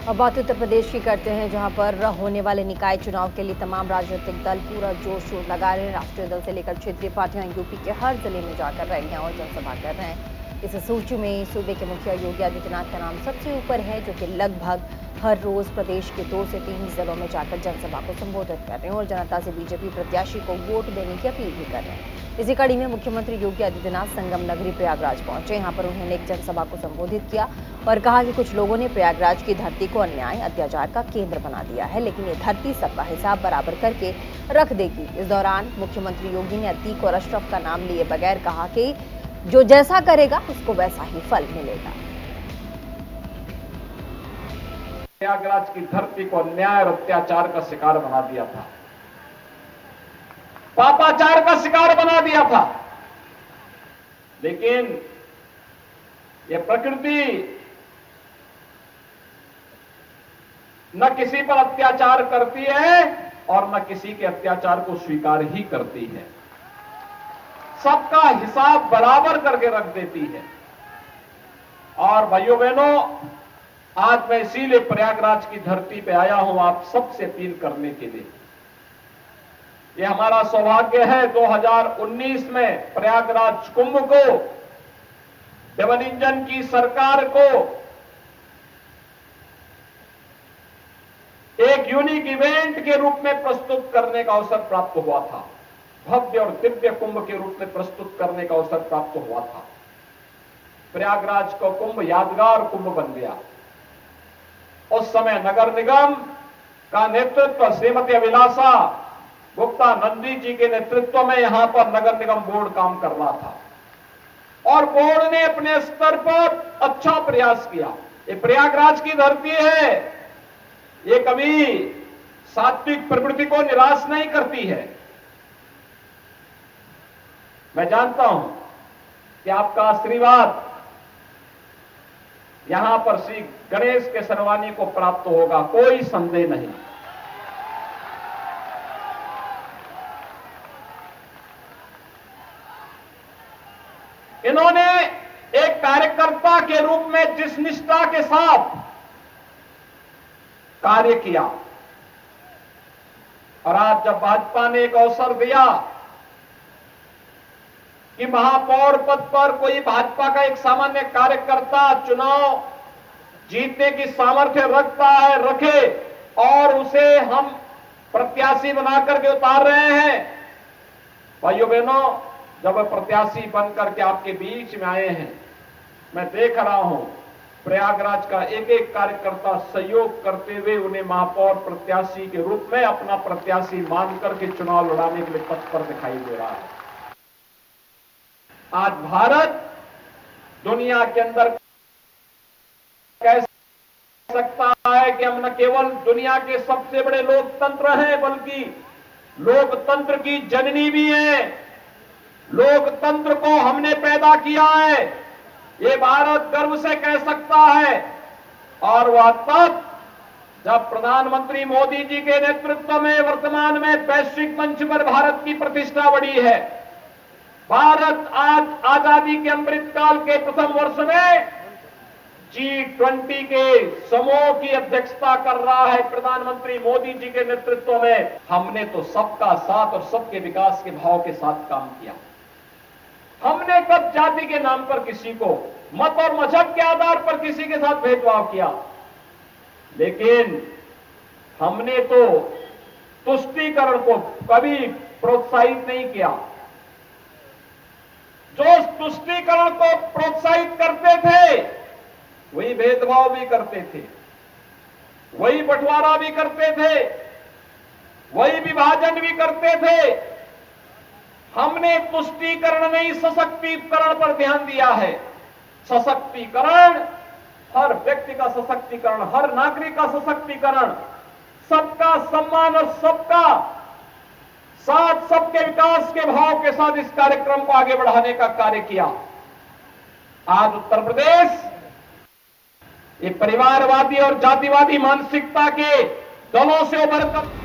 अब बात उत्तर प्रदेश की करते हैं, जहां पर होने वाले निकाय चुनाव के लिए तमाम राजनीतिक दल पूरा जोर शोर लगा रहे हैं। राष्ट्रीय दल से लेकर क्षेत्रीय पार्टियां यूपी के हर जिले में जाकर रैलियां और जनसभा कर रहे हैं। इस सूची में सूबे के मुखिया योगी आदित्यनाथ का नाम सबसे ऊपर है, जो कि लगभग हर रोज प्रदेश के 2 से 3 जिलों में जाकर जनसभा को संबोधित कर रहे हैं और जनता से बीजेपी प्रत्याशी को वोट देने की अपील भी कर रहे हैं। इसी कड़ी में मुख्यमंत्री योगी आदित्यनाथ संगम नगरी प्रयागराज पहुंचे। यहां पर उन्होंने एक जनसभा को संबोधित किया और कहा कि कुछ लोगों ने प्रयागराज की धरती को अन्याय अत्याचार का केंद्र बना दिया है, लेकिन ये धरती सबका हिसाब बराबर करके रख देगी। इस दौरान मुख्यमंत्री योगी ने अतीक और अशरफ का नाम लिए बगैर कहा कि जो जैसा करेगा उसको वैसा ही फल मिलेगा। प्रयागराज की धरती को अन्याय और अत्याचार का शिकार बना दिया था, पापाचार का शिकार बना दिया था। लेकिन यह प्रकृति न किसी पर अत्याचार करती है और न किसी के अत्याचार को स्वीकार ही करती है, सबका हिसाब बराबर करके रख देती है। और भाइयों बहनों, आज मैं इसीलिए प्रयागराज की धरती पे आया हूं आप सबसे अपील करने के लिए। यह हमारा सौभाग्य है 2019 में प्रयागराज कुंभ को डबल इंजन की सरकार को एक यूनिक इवेंट के रूप में प्रस्तुत करने का अवसर प्राप्त हुआ था, भव्य और दिव्य कुंभ के रूप में प्रस्तुत करने का अवसर प्राप्त हुआ था। प्रयागराज का कुंभ यादगार कुंभ बन गया। उस समय नगर निगम का नेतृत्व श्रीमती अभिलाषा गुप्ता नंदी जी के नेतृत्व में यहां पर नगर निगम बोर्ड काम कर रहा था और बोर्ड ने अपने स्तर पर अच्छा प्रयास किया। ये प्रयागराज की धरती है, ये कभी सात्विक प्रवृत्ति को निराश नहीं करती है। मैं जानता हूं कि आपका आशीर्वाद यहां पर श्री गणेश के सरवानी को प्राप्त होगा, कोई संदेह नहीं। इन्होंने एक कार्यकर्ता के रूप में जिस निष्ठा के साथ कार्य किया और आज जब भाजपा ने एक अवसर दिया कि महापौर पद पर कोई भाजपा का एक सामान्य कार्यकर्ता चुनाव जीतने की सामर्थ्य रखता है, रखे और उसे हम प्रत्याशी बनाकर के उतार रहे हैं। भाइयों बहनों, जब वह प्रत्याशी बनकर के आपके बीच में आए हैं, मैं देख रहा हूं प्रयागराज का एक एक कार्यकर्ता सहयोग करते हुए उन्हें महापौर प्रत्याशी के रूप में अपना प्रत्याशी मानकर के चुनाव लड़ाने के लिए पथ पर दिखाई दे रहा है। आज भारत दुनिया के अंदर कह सकता है कि हम न केवल दुनिया के सबसे बड़े लोकतंत्र हैं, बल्कि लोकतंत्र की जननी भी है। लोकतंत्र को हमने पैदा किया है, ये भारत गर्व से कह सकता है। और वह तब जब प्रधानमंत्री मोदी जी के नेतृत्व में वर्तमान में वैश्विक मंच पर भारत की प्रतिष्ठा बढ़ी है। भारत आज आजादी के अमृत काल के प्रथम वर्ष में G20 के समूह की अध्यक्षता कर रहा है प्रधानमंत्री मोदी जी के नेतृत्व में। हमने तो सबका साथ और सबके विकास के भाव के साथ काम किया। हमने कब जाति के नाम पर किसी को, मत और मजहब के आधार पर किसी के साथ भेदभाव किया? लेकिन हमने तो तुष्टीकरण को कभी प्रोत्साहित नहीं किया। जो तुष्टीकरण को प्रोत्साहित करते थे वही भेदभाव भी करते थे, वही बंटवारा भी करते थे, वही विभाजन भी करते थे। हमने तुष्टीकरण नहीं, सशक्तिकरण पर ध्यान दिया है। सशक्तिकरण, हर व्यक्ति का सशक्तिकरण, हर नागरिक का सशक्तिकरण, सबका सम्मान और सबका साथ, सबके विकास के भाव के साथ इस कार्यक्रम को आगे बढ़ाने का कार्य किया। आज उत्तर प्रदेश ये परिवारवादी और जातिवादी मानसिकता के दलों से उभरकर